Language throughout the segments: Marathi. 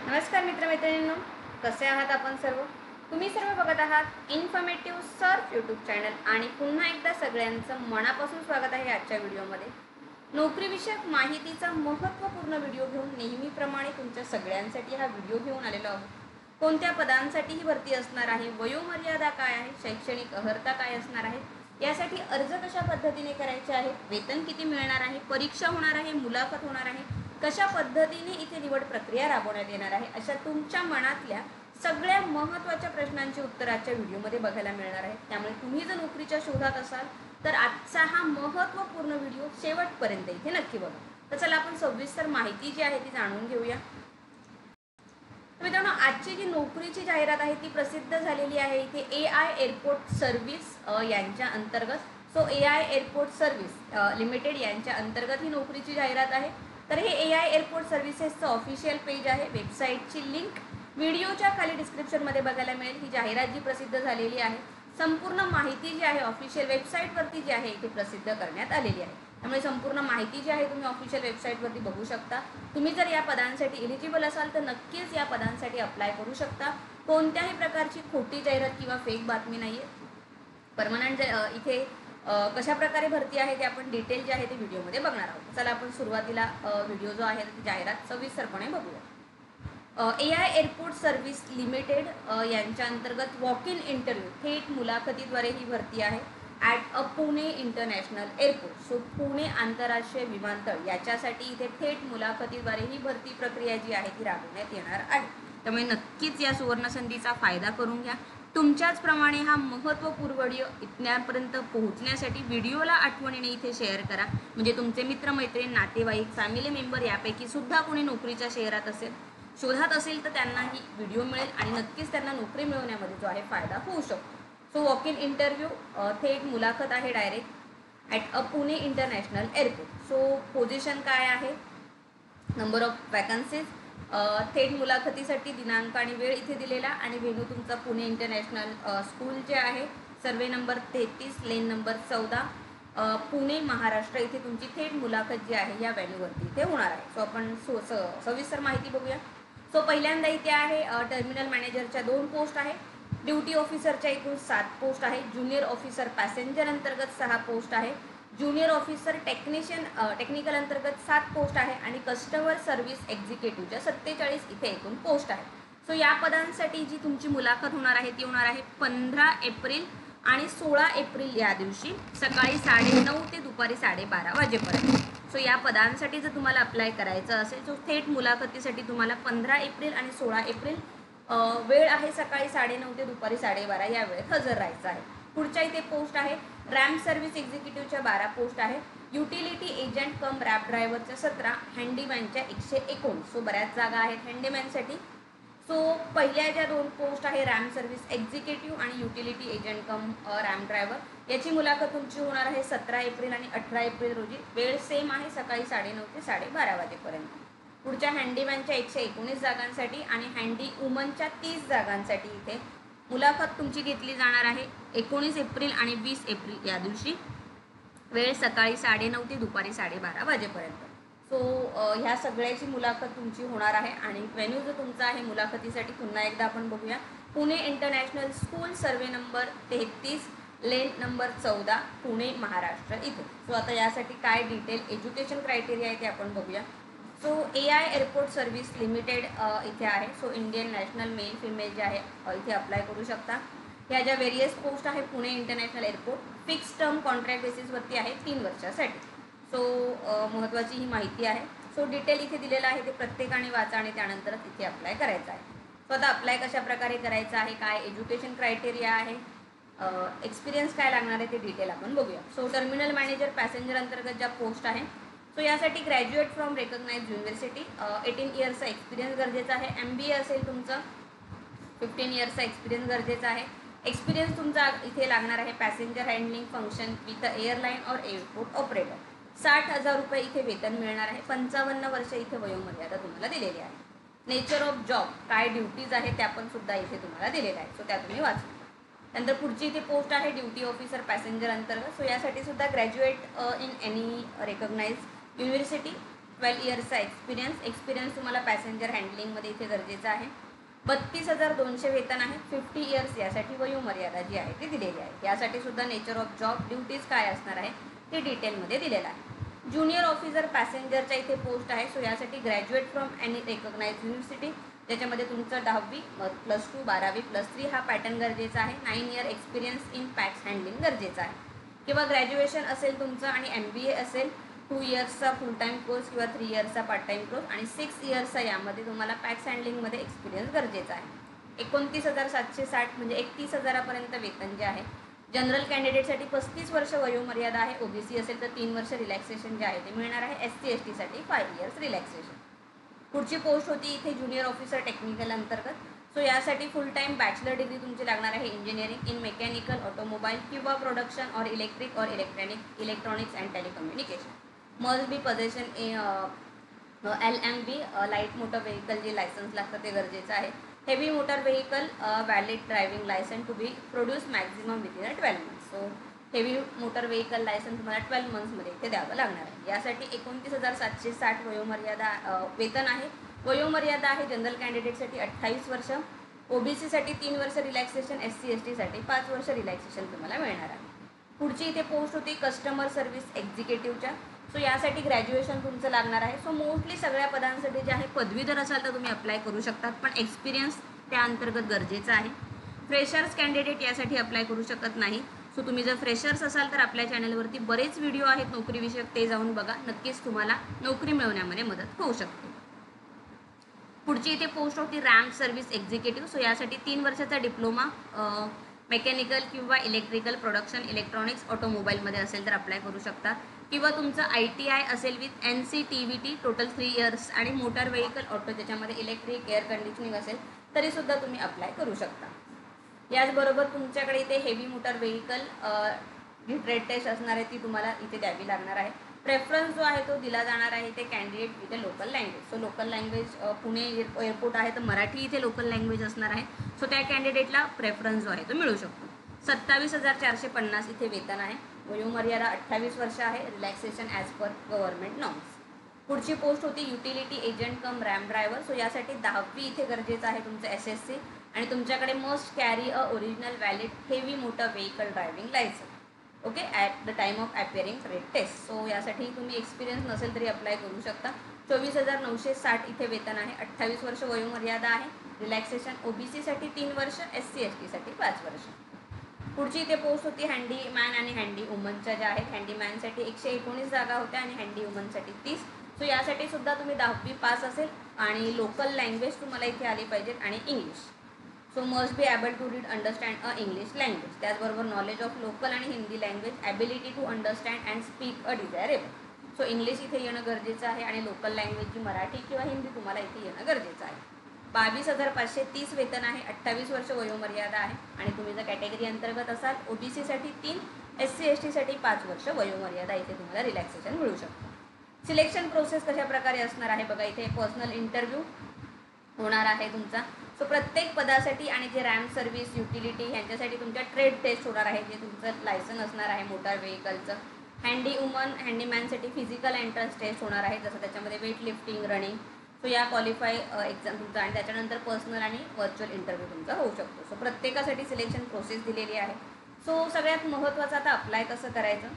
नमस्कार मित्रमैत्रिणींनो, कसे आहात आपण सर्व? तुम्ही सर्व बघत आहात इन्फॉर्मेटिव्ह सर्फ यूट्यूब चॅनल आणि पुन्हा एकदा सगळ्यांचं मनापासून स्वागत आहे आजच्या व्हिडिओमध्ये. नोकरीविषयक माहितीचा महत्त्वपूर्ण व्हिडिओ घेऊन नेहमीप्रमाणे तुमच्या सगळ्यांसाठी हा व्हिडिओ घेऊन आलेलो आहोत. कोणत्या पदांसाठी ही भरती असणार आहे, वयोमर्यादा काय आहे, शैक्षणिक अर्हता काय असणार आहे, यासाठी अर्ज कशा पद्धतीने करायचे आहेत, वेतन किती मिळणार आहे, परीक्षा होणार आहे, मुलाखत होणार आहे, कशा पद्धतीने इथे निवड प्रक्रिया राबवण्यात येणार आहे, अशा तुमच्या मनातल्या सगळ्या महत्त्वाच्या प्रश्नांची उत्तर आजच्या व्हिडिओमध्ये बघायला मिळणार आहे. त्यामुळे तुम्ही जर नोकरीच्या शोधात असाल तर आजचा हा महत्त्वपूर्ण व्हिडिओ शेवटपर्यंत इथे नक्की बघा. तर चला आपण सविस्तर माहिती जी आहे ती जाणून घेऊया. मित्रांनो, आजची जी नोकरीची जाहिरात आहे ती प्रसिद्ध झालेली आहे इथे AI एअरपोर्ट सर्व्हिस यांच्या अंतर्गत. So AI airport service limited यांच्या अंतर्गत ही नोकरीची जाहिरात आहे. तर हे AI एअरपोर्ट सर्व्हिसेसचं ऑफिशियल पेज आहे. वेबसाईटची लिंक व्हिडिओच्या खाली डिस्क्रिप्शनमध्ये बघायला मिळेल. ही जाहिरात जी प्रसिद्ध झालेली आहे, संपूर्ण माहिती जी आहे ऑफिशियल वेबसाईटवरती जी आहे इथे प्रसिद्ध करण्यात आलेली आहे. त्यामुळे संपूर्ण माहिती जी आहे तुम्ही ऑफिशियल वेबसाईटवरती बघू शकता. तुम्ही जर या पदांसाठी एलिजिबल असाल तर नक्कीच या पदांसाठी अप्लाय करू शकता. कोणत्याही प्रकारची खोटी जाहिरात किंवा फेक बातमी नाही आहे. परमनंट इथे कशा प्रकारे भरती आहे ते आपण डिटेल जे आहे ते व्हिडिओमध्ये बघणार आहोत. चला आपण सुरुवातीला व्हिडिओ जो आहे ती जाहिरात सविस्तरपणे बघूया. AI एअरपोर्ट सर्व्हिस लिमिटेड यांच्या अंतर्गत वॉक इन इंटरव्ह्यू थेट मुलाखतीद्वारे ही भरती आहे at Pune international airport. So Pune आंतरराष्ट्रीय विमानतळ याच्यासाठी इथे थेट मुलाखतीद्वारे ही भरती प्रक्रिया जी आहे ती राबवण्यात येणार आहे. त्यामुळे नक्कीच या सुवर्णसंधीचा फायदा करून घ्या. तुमच्याचप्रमाणे हा महत्त्वपूर्ण व्हिडिओ इथपर्यंत पोहोचण्यासाठी व्हिडिओला आठवणीने इथे शेअर करा. म्हणजे तुमचे मित्रमैत्रीण, नातेवाईक, फॅमिली मेंबर यापैकी सुद्धा कोणी नोकरीच्या शोधात असेल तर त्यांनाही व्हिडिओ मिळेल आणि नक्कीच त्यांना नोकरी मिळवण्यामध्ये जो आहे फायदा होऊ शकतो. सो वॉक इन इंटरव्ह्यू थेट मुलाखत आहे direct at Pune international airport. So position काय आहे, नंबर ऑफ वॅकन्सीज, थेट मुलाखतीसाठी दिनांक आणि वेळ इथे दिलेला आणि व्हेन्यू तुमचा पुणे इंटरनॅशनल स्कूल जे आहे, survey number 33, lane number 14, Pune Maharashtra. इथे तुमची थेट मुलाखत जी आहे या व्हेन्यूवरती इथे होणार आहे. सो आपण सविस्तर माहिती बघूया. सो पहिल्यांदा इथे आहे टर्मिनल मॅनेजरच्या 2 पोस्ट आहे, ड्युटी ऑफिसरच्या एकूण 7 पोस्ट आहे, ज्युनियर ऑफिसर पॅसेंजर अंतर्गत 6 पोस्ट आहे, ज्युनियर ऑफिसर टेक्निकल अंतर्गत 7 पोस्ट आहे आणि कस्टमर सर्व्हिस एक्झिक्युटिव्हच्या 47 इथे एकूण पोस्ट आहे. सो या पदांसाठी जी तुमची मुलाखत होणार आहे ती होणार आहे 15 एप्रिल आणि 16 एप्रिल या दिवशी सकाळी 9:30 ते दुपारी 12:30 वाजेपर्यंत. सो या पदांसाठी जर तुम्हाला अप्लाय करायचं असेल तर थेट मुलाखतीसाठी तुम्हाला 15 एप्रिल आणि 16 एप्रिल वेळ आहे सकाळी 9:30 ते दुपारी 12:30 या वेळेत हजर राहायचं आहे. पुढच्या इथे पोस्ट आहे रॅम्प सर्व्हिस एक्झिक्युटिव्हच्या 12 पोस्ट आहे, युटिलिटी एजंट कम रॅप ड्रायव्हरच्या 17, हँडीमॅनच्या 119. सो बऱ्याच जागा आहेत हँडीमॅनसाठी. सो पहिल्या ज्या 2 पोस्ट आहे रॅम्प सर्व्हिस एक्झिक्युटिव्ह आणि युटिलिटी एजंट कम रॅम्प ड्रायव्हर, याची मुलाखत तुमची होणार आहे 17 एप्रिल आणि 18 एप्रिल रोजी. वेळ सेम आहे सकाळी 9:30 ते 12:30 वाजेपर्यंत. पुढच्या हँडीमॅनच्या 119 जागांसाठी आणि हँडी वुमनच्या 30 जागांसाठी इथे मुलाखत तुमची घेतली जाणार आहे 19 एप्रिल आणि 20 एप्रिल या दिवशी. वेळ सकाळी 9:30 ते दुपारी 12:30 वाजेपर्यंत. सो ह्या सगळ्याची मुलाखत तुमची होणार आहे आणि व्हेन्यू जो तुमचा आहे मुलाखतीसाठी पुन्हा एकदा आपण बघूया, Pune international school, survey number 33, lane number 14, Pune Maharashtra इथे. सो आता यासाठी काय डिटेल एज्युकेशन क्रायटेरिया आहे ते आपण बघूया. So AI airport service limited इथे आहे. So Indian national male female जे आहे इथे अप्लाय करू शकता. ह्या ज्या व्हेरियस पोस्ट आहे Pune international airport fix term contract बेसिसवरती आहे 3 वर्षासाठी. सो महत्त्वाची ही माहिती आहे. सो डिटेल इथे दिलेलं आहे ते प्रत्येकाने वाचा आणि त्यानंतर तिथे अप्लाय करायचं आहे. सो आता अप्लाय कशा प्रकारे करायचं आहे, काय एज्युकेशन क्रायटेरिया आहे, एक्सपिरियन्स काय लागणार आहे ते डिटेल आपण बघूया. सो टर्मिनल मॅनेजर पॅसेंजर अंतर्गत ज्या पोस्ट आहे, सो यासाठी ग्रॅज्युएट फ्रॉम रेकग्नाइज्ड युनिव्हर्सिटी, 18 इयर्सचा एक्सपिरियन्स गरजेचा आहे. MBA असेल तुमचं, 15 इयर्सचा एक्सपिरियन्स गरजेचा आहे. एक्सपिरियन्स तुमचा इथे लागणार आहे passenger handling function with airline और एअरपोर्ट ऑपरेटर. 60,000 रुपये इथे वेतन मिळणार आहे. 55 वर्ष इथे वयोमर्यादा तुम्हाला दिलेली आहे. नेचर ऑफ जॉब, काय ड्युटीज आहे त्या पण सुद्धा इथे तुम्हाला दिलेल्या आहेत. सो त्या तुम्ही वाचा. नंतर पुढची इथे पोस्ट आहे ड्युटी ऑफिसर पॅसेंजर अंतर्गत. सो यासाठी सुद्धा graduate in any recognised university, 12 इयर्सचा एक्सपिरियन्स तुम्हाला पॅसेंजर हँडलिंगमध्ये इथे गरजेचा आहे. 32,200 वेतन आहे. 50 इयर्स यासाठी वयोमर्यादा जी आहे ती दिलेली आहे. यासाठी सुद्धा नेचर ऑफ जॉब ड्युटीज काय असणार आहे ते डिटेलमध्ये दिलेलं आहे. ज्युनियर ऑफिसर पॅसेंजरच्या इथे पोस्ट आहे. सो यासाठी graduate from any recognise university, ज्याच्यामध्ये तुमचं 10वी +2 12वी +3 हा पॅटर्न गरजेचा आहे. 9 year experience in packs handling गरजेचा आहे. किंवा ग्रॅज्युएशन असेल तुमचं आणि MBA असेल, 2 इयर्सचा फुल टाईम कोर्स किंवा 3 इयर्सचा पार्ट टाईम कोर्स आणि 6 इयर्सचा यामध्ये तुम्हाला पॅक्स हँडलिंगमध्ये एक्सपिरियन्स गरजेचा आहे. 29,760 म्हणजे 31,000पर्यंत वेतन जे आहे. जनरल कॅन्डिडेटसाठी 35 वर्ष वयोमर्यादा आहे. OBC असेल तर 3 वर्ष रिलॅक्सेशन जे आहे ते मिळणार आहे. SC ST साठी 5 इयर्स रिलॅक्सेशन. पुढची पोस्ट होती इथे ज्युनियर ऑफिसर टेक्निकल अंतर्गत. सो यासाठी फुल टाईम बॅचलर डिग्री तुमची लागणार आहे इंजिनिअरिंग इन मेकॅनिकल, ऑटोमोबाईल किंवा production or electric or electronics and telecommunication. Must be possession LMV light motor vehicle जे लायसन्स लागतं ते गरजेचं आहे. Heavy motor vehicle valid driving licence to be produce maximum within 12 months. So heavy motor vehicle licence तुम्हाला 12 मंथ्समध्ये इथे द्यावं लागणार आहे. यासाठी 29,760 वयोमर्यादा वेतन आहे. वयोमर्यादा आहे जनरल कॅन्डिडेटसाठी 28 वर्ष, OBCसाठी 3 वर्ष रिलॅक्सेशन, SC ST साठी 5 वर्ष रिलॅक्सेशन तुम्हाला मिळणार आहे. पुढची इथे पोस्ट होती कस्टमर सर्व्हिस एक्झिक्युटिव्हच्या. सो यासाठी ग्रॅज्युएशन तुमचं लागणार आहे. सो मोस्टली सगळ्या पदांसाठी जे आहे पदवीधर असाल तर तुम्ही अप्लाय करू शकतात, पण एक्सपिरियन्स त्या अंतर्गत गरजेचा आहे. फ्रेशर्स कॅन्डिडेट यासाठी अप्लाय करू शकत नाही. सो तुम्ही जर फ्रेशर्स असाल तर आपल्या चॅनलवरती बरेच व्हिडिओ आहेत नोकरीविषयक, ते जाऊन बघा. नक्कीच तुम्हाला नोकरी मिळवण्यामध्ये मदत होऊ शकते. पुढची इथे पोस्ट होती रॅम्प सर्व्हिस एक्झिक्युटिव्ह. सो यासाठी 3 वर्षाचा डिप्लोमा मेकॅनिकल किंवा इलेक्ट्रिकल, प्रोडक्शन, इलेक्ट्रॉनिक्स, ऑटोमोबाईलमध्ये असेल तर अप्लाय करू शकता. किंवा तुमचं ITI असेल विथ NCTVT टोटल 3 इयर्स आणि मोटर व्हेकल ऑटो ज्याच्यामध्ये इलेक्ट्रिक एअर कंडिशनिंग असेल तरीसुद्धा तुम्ही अप्लाय करू शकता. याचबरोबर तुमच्याकडे इथे हेवी मोटर व्हेकल जी ट्रेड टेस्ट असणार आहे ती तुम्हाला इथे द्यावी लागणार आहे. प्रेफरन्स जो आहे तो दिला जाणार आहे ते कॅन्डिडेट इथे local language. So local language Pune airport आहे तर मराठी इथे लोकल लँग्वेज असणार आहे. सो त्या कॅन्डिडेटला प्रेफरन्स जो आहे तो मिळू शकतो. 27,450 इथे वेतन आहे. वयोमर्यादा 28 वर्ष आहे. Relaxation as per government norms. पुढची पोस्ट होती utility agent cum ramp driver. So यासाठी 10वी इथे गरजेचं आहे तुमचं SSC आणि तुमच्याकडे must carry a original valid heavy motor vehicle driving licence. Okay, at the time of appearing trade test. So यासाठी तुम्ही एक्सपिरियन्स नसेल तरी अप्लाय करू शकता. 24,960 इथे वेतन आहे. 28 वर्ष वयोमर्यादा आहे. रिलॅक्सेशन OBCसाठी 3 वर्ष, SC ST साठी 5 वर्ष. पुढची इथे पोस्ट होती हँडीमॅन आणि हँडी वुमनच्या ज्या आहेत. हँडीमॅनसाठी 119 जागा होत्या आणि हँडी वुमनसाठी 30. सो यासाठी सुद्धा तुम्ही 10वी पास असेल आणि लोकल लँग्वेज तुम्हाला इथे आली पाहिजेत आणि English. So must be able to read understand English language. त्याचबरोबर नॉलेज ऑफ लोकल आणि Hindi language, ability to understand and speak desirable. So English इथे येणं गरजेचं आहे आणि लोकल लँग्वेज जी मराठी किंवा हिंदी तुम्हाला इथे येणं गरजेचं आहे. 22,530 वेतन आहे. 28 वर्ष वयोमर्यादा आहे आणि तुम्ही जर कॅटेगरी अंतर्गत असाल OBCसाठी 3, SC ST साठी 5 वर्ष वयोमर्यादा इथे तुम्हाला रिलॅक्सेशन मिळू शकतं. सिलेक्शन प्रोसेस कशा प्रकारे असणार आहे बघा. इथे पर्सनल इंटरव्ह्यू होणार आहे तुमचा. सो प्रत्येक पदासाठी आणि जे रॅम्प सर्व्हिस युटिलिटी ह्यांच्यासाठी तुमच्या ट्रेड टेस्ट होणार आहे, जे तुमचं लायसन असणार आहे मोटार व्हेकलचं. हँडी वुमन हँडीमॅनसाठी फिजिकल एंट्रन्स टेस्ट होणार आहे, जसं त्याच्यामध्ये वेट लिफ्टिंग, रनिंग. सो या क्वालिफाय एक्झाम तुमचा आणि त्याच्यानंतर पर्सनल आणि व्हर्च्युअल इंटरव्ह्यू तुमचा होऊ शकतो. सो प्रत्येकासाठी सिलेक्शन प्रोसेस दिलेली आहे. सो सगळ्यात महत्त्वाचं आता अप्लाय कसं करायचं.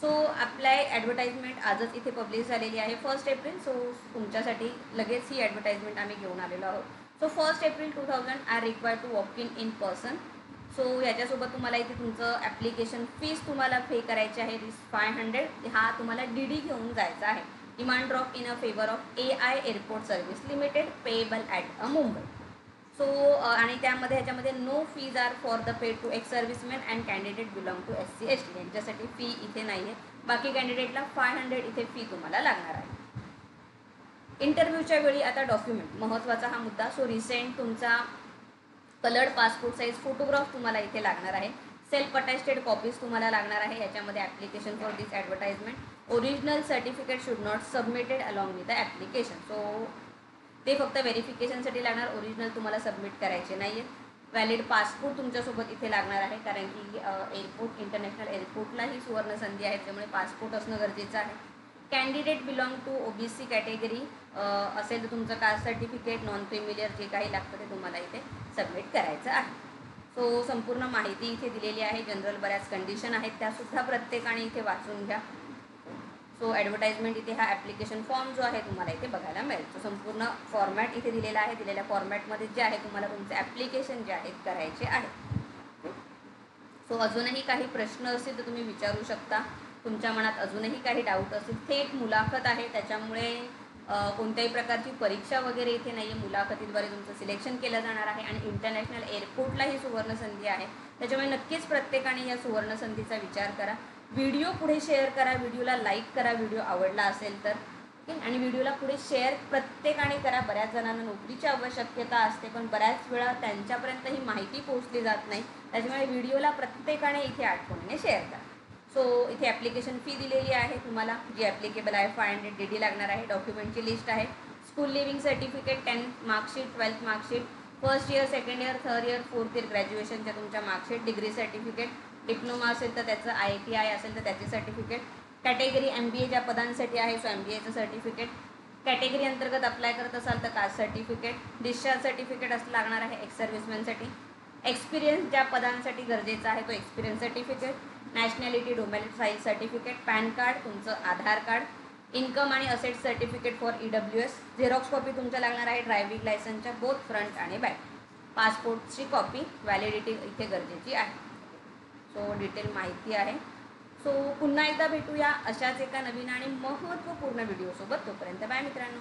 सो अप्लाय ॲडव्हर्टाईजमेंट आजच इथे पब्लिश झालेली आहे 1 एप्रिल. सो तुमच्यासाठी लगेच ही ॲडव्हर्टाईजमेंट आम्ही घेऊन आलेलो आहोत. So 1 April 2000 are required to walk in person. So याच्यासोबत तुम्हाला इथे तुमचं ॲप्लिकेशन फीस तुम्हाला पे करायची आहे 500. हा तुम्हाला DD घेऊन जायचा आहे. Demand drop in a favour of AI airport service limited payable at Mumbai. So आणि त्यामध्ये ह्याच्यामध्ये no fees are for the paid to ex serviceman and candidate belong to SC ST. यांच्यासाठी फी इथे नाही आहे. बाकी कॅन्डिडेटला 500 इथे फी तुम्हाला लागणार आहे. इंटरव्ह्यूच्या वेळी आता डॉक्युमेंट महत्त्वाचा हा मुद्दा. सो रिसेंट तुमचा कलर्ड पासपोर्ट साईज फोटोग्राफ तुम्हाला इथे लागणार आहे. सेल्फ अटेस्टेड कॉपीज तुम्हाला लागणार आहे. याच्यामध्ये application for this advertisement. Original certificate should not submitted along with the application. So ते फक्त व्हेरिफिकेशनसाठी लागणार, ओरिजिनल तुम्हाला सबमिट करायचे नाही आहेत. व्हॅलिड पासपोर्ट तुमच्यासोबत इथे लागणार आहे, कारण की एअरपोर्ट इंटरनॅशनल एअरपोर्टला ही सुवर्ण संधी आहे, त्यामुळे पासपोर्ट असणं गरजेचं आहे. Candidate belong to OBC category असेल तर तुमचं कास्ट सर्टिफिकेट, नॉन क्रिमिलियर जे काही लागतं ते तुम्हाला इथे सबमिट करायचं आहे. सो संपूर्ण माहिती इथे दिलेली आहे. जनरल बऱ्याच कंडिशन आहेत त्यासुद्धा प्रत्येकाने इथे वाचून घ्या. सो ॲडव्हर्टाइजमेंट इथे हा ॲप्लिकेशन फॉर्म जो आहे तुम्हाला इथे बघायला मिळेल. तो संपूर्ण फॉर्मॅट इथे दिलेला आहे. दिलेल्या फॉर्मॅटमध्ये जे आहे तुम्हाला तुमचे ॲप्लिकेशन जे आहेत करायचे आहे. सो अजूनही काही प्रश्न असतील तर तुम्ही विचारू शकता. तुमच्या मनात अजूनही काही डाऊट असेल. थेट मुलाखत आहे त्याच्यामुळे कोणत्याही प्रकारची परीक्षा वगैरे इथे नाही आहे. मुलाखतीद्वारे तुमचं सिलेक्शन केलं जाणार आहे आणि इंटरनॅशनल एअरपोर्टला ही सुवर्णसंधी आहे. त्याच्यामुळे नक्कीच प्रत्येकाने या सुवर्णसंधीचा विचार करा. व्हिडिओ पुढे शेअर करा, व्हिडिओला लाईक करा व्हिडिओ आवडला असेल तर, आणि व्हिडिओला पुढे शेअर प्रत्येकाने करा. बऱ्याच जणांना नोकरीची आवश्यकता असते पण बऱ्याच वेळा त्यांच्यापर्यंत ही माहिती पोहोचली जात नाही. त्याच्यामुळे व्हिडिओला प्रत्येकाने इथे आठवणीने शेअर करा. सो इथे ॲप्लिकेशन फी दिलेली आहे तुम्हाला जी ॲप्लिकेबल आहे. 500 DD लागणार आहे. डॉक्युमेंटची लिस्ट आहे. School leaving certificate, 10th marksheet, 12th marksheet, first year, second year, third year, fourth year ग्रॅज्युएशनच्या तुमच्या मार्कशीट, डिग्री सर्टिफिकेट, डिप्लोमा असेल तर त्याचं, IITI असेल तर त्याची सर्टिफिकेट, कॅटेगरी MBA ज्या पदांसाठी आहे सो MBAचं सर्टिफिकेट, कॅटेगरी अंतर्गत अप्लाय करत असाल तर कास्ट सर्टिफिकेट, डिस्चार्ज सर्टिफिकेट असं लागणार आहे एक्स सर्व्हिसमॅनसाठी, एक्सपिरियन्स ज्या पदांसाठी गरजेचा आहे तो experience certificate, nationality domicile certificate, pan card, तुमचं आधार कार्ड, इन्कम आणि asset certificate for EWS, Xerox copy तुमच्या लागणार आहे ड्रायव्हिंग लायसन्सच्या बोथ फ्रंट आणि बॅक, पासपोर्टची कॉपी, व्हॅलिडिटी इथे गरजेची आहे. सो डिटेल माहिती आहे. सो पुन्हा एकदा भेटूया अशाच एका नवीन आणि महत्त्वपूर्ण व्हिडिओसोबत. तोपर्यंत बाय मित्रांनो.